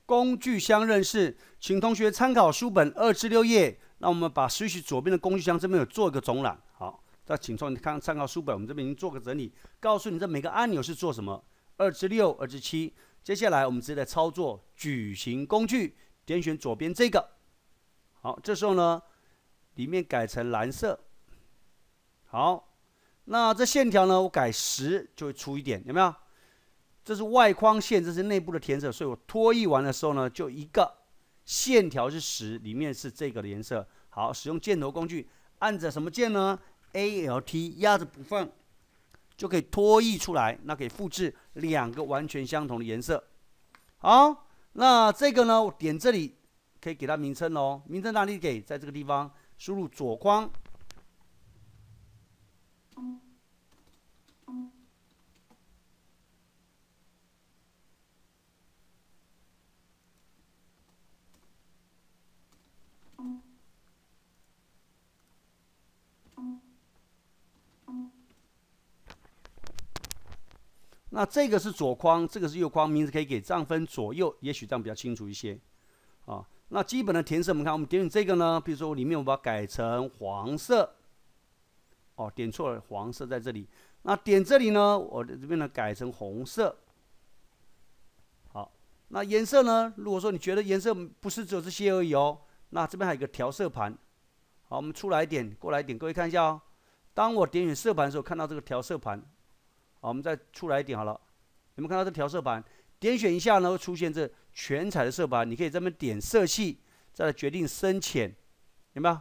工具箱认识，请同学参考书本2至6页。那我们把 Switch 左边的工具箱这边有做一个总览。好，那请从你看参考书本，我们这边已经做个整理，告诉你这每个按钮是做什么。2至6、2至7。接下来我们直接来操作矩形工具，点选左边这个。好，这时候呢，里面改成蓝色。好，那这线条呢，我改10就会粗一点，有没有？这是外框线，这是内部的填色，所以我拖曳完的时候呢，就一个线条是10，里面是这个的颜色。好，使用箭头工具，按着什么键呢 ？ALT 压着部分，就可以拖曳出来。那可以复制2个完全相同的颜色。好，那这个呢，我点这里可以给它名称喽。名称哪里给？在这个地方输入左框。那这个是左框，这个是右框，名字可以给这样分左右，也许这样比较清楚一些。啊，那基本的填色，我们看，我们点选这个呢，比如说里面我把它改成黄色。哦，点错了，黄色在这里。那点这里呢，我这边呢改成红色。好，那颜色呢，如果说你觉得颜色不是只有这些而已哦，那这边还有一个调色盘。好，我们出来一点，过来一点，各位看一下哦。当我点选色盘的时候，看到这个调色盘。好，我们再出来一点好了，有没有看到这调色盘？点选一下呢，会出现这全彩的色盘，你可以这边点色系，再来决定深浅，有没有？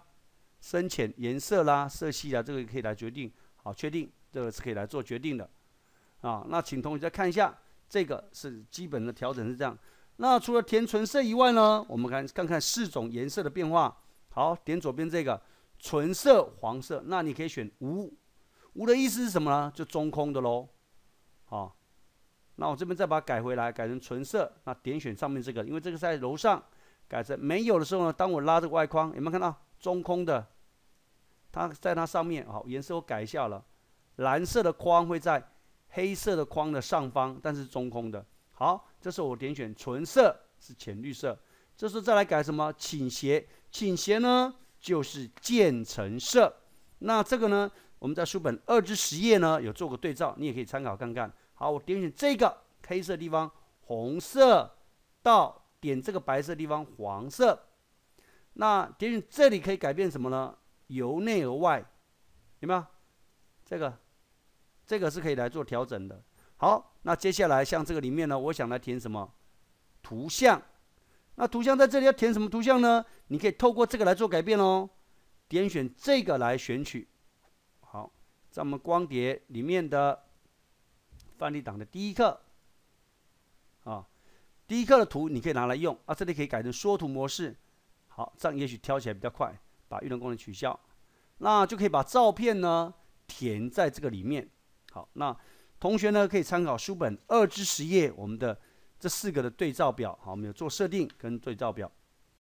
深浅颜色啦、色系啊，这个可以来决定。好，确定，这个是可以来做决定的。啊，那请同学再看一下，这个是基本的调整是这样。那除了填纯色以外呢，我们看看4种颜色的变化。好，点左边这个纯色黄色，那你可以选无。无的意思是什么呢？就中空的咯。好，那我这边再把它改回来，改成纯色。那点选上面这个，因为这个在楼上，改成没有的时候呢，当我拉这个外框，有没有看到中空的？它在它上面，好，颜色我改一下了，蓝色的框会在黑色的框的上方，但是中空的。好，这时候我点选纯色，是浅绿色。这时候再来改什么？倾斜，倾斜呢就是渐层色。那这个呢？我们在书本2至10页呢有做过对照，你也可以参考看看。好，我点选这个黑色地方红色，到点这个白色地方黄色。那点选这里可以改变什么呢？由内而外，有没有？这个是可以来做调整的。好，那接下来像这个里面呢，我想来填什么？图像。那图像在这里要填什么图像呢？你可以透过这个来做改变哦。点选这个来选取。好，在我们光碟里面的范例档的第1课，啊，第1课的图你可以拿来用啊，这里可以改成缩图模式。好，这样也许挑起来比较快，把运动功能取消，那就可以把照片呢填在这个里面。好，那同学呢可以参考书本2至10页我们的这4个的对照表。好，我们有做设定跟对照表。